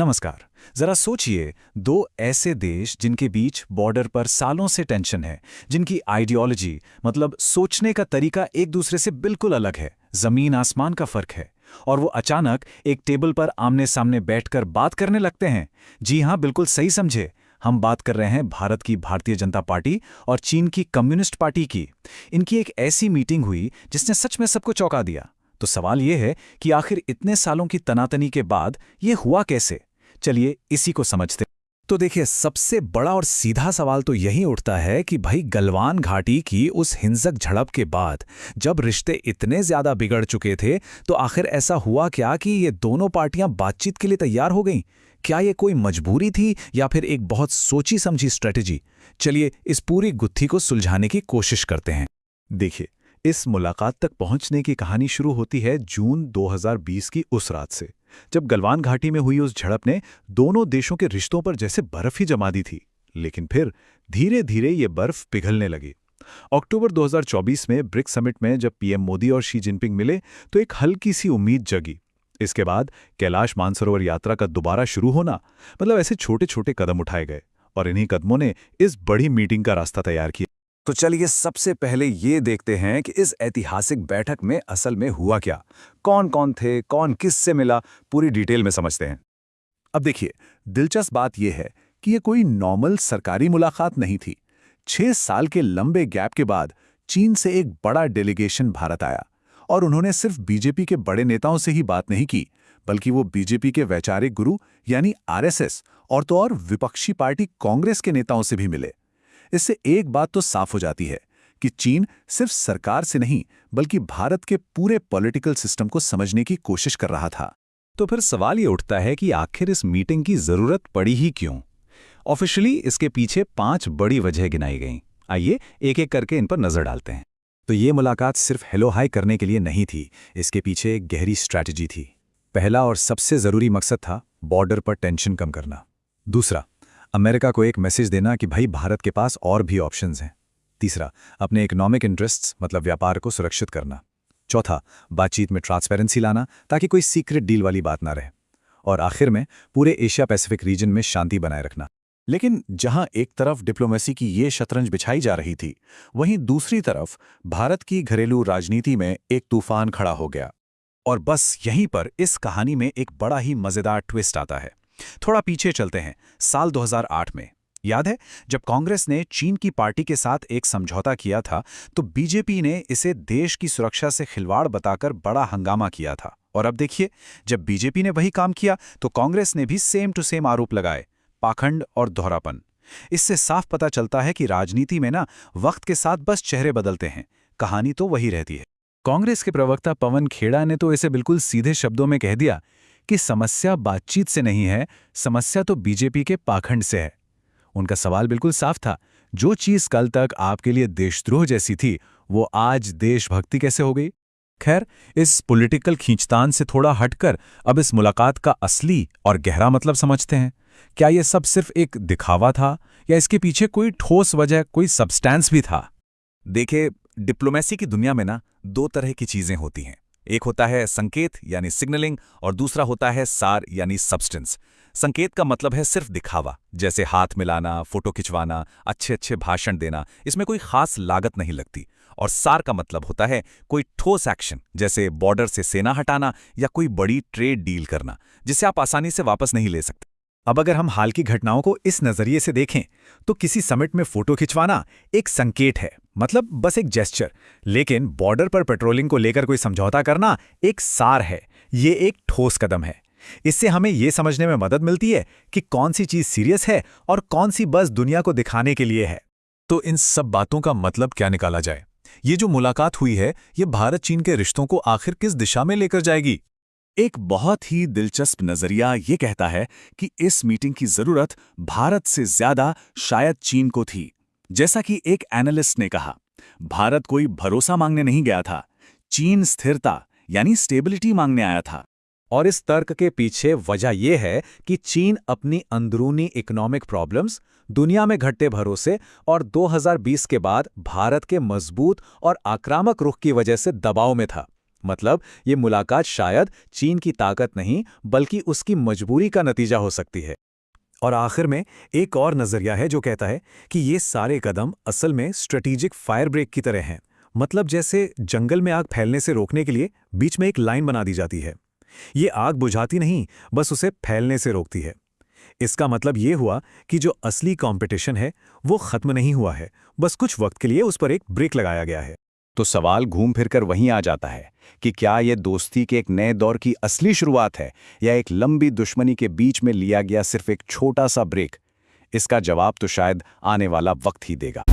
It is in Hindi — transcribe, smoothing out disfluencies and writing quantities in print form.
नमस्कार। जरा सोचिए, दो ऐसे देश जिनके बीच बॉर्डर पर सालों से टेंशन है, जिनकी आइडियोलॉजी मतलब सोचने का तरीका एक दूसरे से बिल्कुल अलग है, जमीन आसमान का फर्क है, और वो अचानक एक टेबल पर आमने सामने बैठकर बात करने लगते हैं। जी हाँ, बिल्कुल सही समझे। हम बात कर रहे हैं भारत की भारतीय जनता पार्टी और चीन की कम्युनिस्ट पार्टी की। इनकी एक ऐसी मीटिंग हुई जिसने सच में सबको चौंका दिया। तो सवाल यह है कि आखिर इतने सालों की तनातनी के बाद ये हुआ कैसे? चलिए इसी को समझते हैं। तो देखिए, सबसे बड़ा और सीधा सवाल तो यही उठता है कि भाई गलवान घाटी की उस हिंसक झड़प के बाद जब रिश्ते इतने ज्यादा बिगड़ चुके थे, तो आखिर ऐसा हुआ क्या कि ये दोनों पार्टियां बातचीत के लिए तैयार हो गईं? क्या ये कोई मजबूरी थी या फिर एक बहुत सोची समझी स्ट्रेटेजी? चलिए इस पूरी गुत्थी को सुलझाने की कोशिश करते हैं। देखिए, इस मुलाकात तक पहुंचने की कहानी शुरू होती है जून 2020 की उस रात से, जब गलवान घाटी में हुई उस झड़प ने दोनों देशों के रिश्तों पर जैसे बर्फ ही जमा दी थी। लेकिन फिर धीरे धीरे ये बर्फ पिघलने लगी। अक्टूबर 2024 में ब्रिक्स समिट में जब पीएम मोदी और शी जिनपिंग मिले, तो एक हल्की सी उम्मीद जगी। इसके बाद कैलाश मानसरोवर यात्रा का दोबारा शुरू होना, मतलब ऐसे छोटे छोटे कदम उठाए गए, और इन्हीं कदमों ने इस बड़ी मीटिंग का रास्ता तैयार किया। तो चलिए सबसे पहले ये देखते हैं कि इस ऐतिहासिक बैठक में असल में हुआ क्या, कौन कौन थे, कौन किससे मिला, पूरी डिटेल में समझते हैं। अब देखिए, दिलचस्प बात यह है कि यह कोई नॉर्मल सरकारी मुलाकात नहीं थी। 6 साल के लंबे गैप के बाद चीन से एक बड़ा डेलीगेशन भारत आया, और उन्होंने सिर्फ बीजेपी के बड़े नेताओं से ही बात नहीं की, बल्कि वो बीजेपी के वैचारिक गुरु यानी आरएसएस और तो और विपक्षी पार्टी कांग्रेस के नेताओं से भी मिले। इससे एक बात तो साफ हो जाती है कि चीन सिर्फ सरकार से नहीं, बल्कि भारत के पूरे पॉलिटिकल सिस्टम को समझने की कोशिश कर रहा था। तो फिर सवाल ये उठता है कि आखिर इस मीटिंग की जरूरत पड़ी ही क्यों? ऑफिशियली इसके पीछे 5 बड़ी वजह गिनाई गईं। आइए एक एक करके इन पर नजर डालते हैं। तो ये मुलाकात सिर्फ हेलो हाय करने के लिए नहीं थी, इसके पीछे एक गहरी स्ट्रैटेजी थी। पहला और सबसे जरूरी मकसद था बॉर्डर पर टेंशन कम करना। दूसरा, अमेरिका को एक मैसेज देना कि भाई भारत के पास और भी ऑप्शंस हैं। तीसरा, अपने इकोनॉमिक इंटरेस्ट्स मतलब व्यापार को सुरक्षित करना। चौथा, बातचीत में ट्रांसपेरेंसी लाना ताकि कोई सीक्रेट डील वाली बात ना रहे। और आखिर में पूरे एशिया पैसिफिक रीजन में शांति बनाए रखना। लेकिन जहां एक तरफ डिप्लोमेसी की ये शतरंज बिछाई जा रही थी, वहीं दूसरी तरफ भारत की घरेलू राजनीति में एक तूफान खड़ा हो गया। और बस यहीं पर इस कहानी में एक बड़ा ही मजेदार ट्विस्ट आता है। थोड़ा पीछे चलते हैं, साल 2008 में। याद है, जब कांग्रेस ने चीन की पार्टी के साथ एक समझौता किया था, तो बीजेपी ने इसे देश की सुरक्षा से खिलवाड़ बताकर बड़ा हंगामा किया था। और अब देखिए, जब बीजेपी ने वही काम किया, तो कांग्रेस ने भी सेम टू सेम आरोप लगाए, पाखंड और दोहरापन। इससे साफ पता चलता है कि राजनीति में ना वक्त के साथ बस चेहरे बदलते हैं, कहानी तो वही रहती है। कांग्रेस के प्रवक्ता पवन खेड़ा ने तो इसे बिल्कुल सीधे शब्दों में कह दिया कि समस्या बातचीत से नहीं है, समस्या तो बीजेपी के पाखंड से है। उनका सवाल बिल्कुल साफ था, जो चीज कल तक आपके लिए देशद्रोह जैसी थी, वो आज देशभक्ति कैसे हो गई? खैर, इस पॉलिटिकल खींचतान से थोड़ा हटकर अब इस मुलाकात का असली और गहरा मतलब समझते हैं। क्या यह सब सिर्फ एक दिखावा था, या इसके पीछे कोई ठोस वजह, कोई सब्सटेंस भी था? देखिए, डिप्लोमेसी की दुनिया में ना 2 तरह की चीजें होती हैं। एक होता है संकेत यानी सिग्नलिंग, और दूसरा होता है सार यानी सब्सटेंस। संकेत का मतलब है सिर्फ दिखावा, जैसे हाथ मिलाना, फोटो खिंचवाना, अच्छे अच्छे भाषण देना, इसमें कोई खास लागत नहीं लगती। और सार का मतलब होता है कोई ठोस एक्शन, जैसे बॉर्डर से सेना हटाना या कोई बड़ी ट्रेड डील करना, जिसे आप आसानी से वापस नहीं ले सकते। अब अगर हम हाल की घटनाओं को इस नजरिए से देखें, तो किसी समिट में फोटो खिंचवाना एक संकेत है, मतलब बस एक जेस्चर। लेकिन बॉर्डर पर पेट्रोलिंग को लेकर कोई समझौता करना एक सार है, ये एक ठोस कदम है। इससे हमें यह समझने में मदद मिलती है कि कौन सी चीज सीरियस है और कौन सी बस दुनिया को दिखाने के लिए है। तो इन सब बातों का मतलब क्या निकाला जाए? ये जो मुलाकात हुई है, ये भारत चीन के रिश्तों को आखिर किस दिशा में लेकर जाएगी? एक बहुत ही दिलचस्प नजरिया ये कहता है कि इस मीटिंग की जरूरत भारत से ज्यादा शायद चीन को थी। जैसा कि एक एनालिस्ट ने कहा, भारत कोई भरोसा मांगने नहीं गया था, चीन स्थिरता यानी स्टेबिलिटी मांगने आया था। और इस तर्क के पीछे वजह यह है कि चीन अपनी अंदरूनी इकोनॉमिक प्रॉब्लम्स, दुनिया में घटते भरोसे और 2020 के बाद भारत के मजबूत और आक्रामक रुख की वजह से दबाव में था। मतलब ये मुलाकात शायद चीन की ताकत नहीं बल्कि उसकी मजबूरी का नतीजा हो सकती है। और आखिर में एक और नजरिया है जो कहता है कि ये सारे कदम असल में स्ट्रेटेजिक फायर ब्रेक की तरह हैं। मतलब जैसे जंगल में आग फैलने से रोकने के लिए बीच में एक लाइन बना दी जाती है। ये आग बुझाती नहीं, बस उसे फैलने से रोकती है। इसका मतलब ये हुआ कि जो असली कंपटीशन है वो खत्म नहीं हुआ है, बस कुछ वक्त के लिए उस पर एक ब्रेक लगाया गया है। तो सवाल घूम फिर कर वहीं आ जाता है कि क्या ये दोस्ती के एक नए दौर की असली शुरुआत है या एक लंबी दुश्मनी के बीच में लिया गया सिर्फ एक छोटा सा ब्रेक। इसका जवाब तो शायद आने वाला वक्त ही देगा।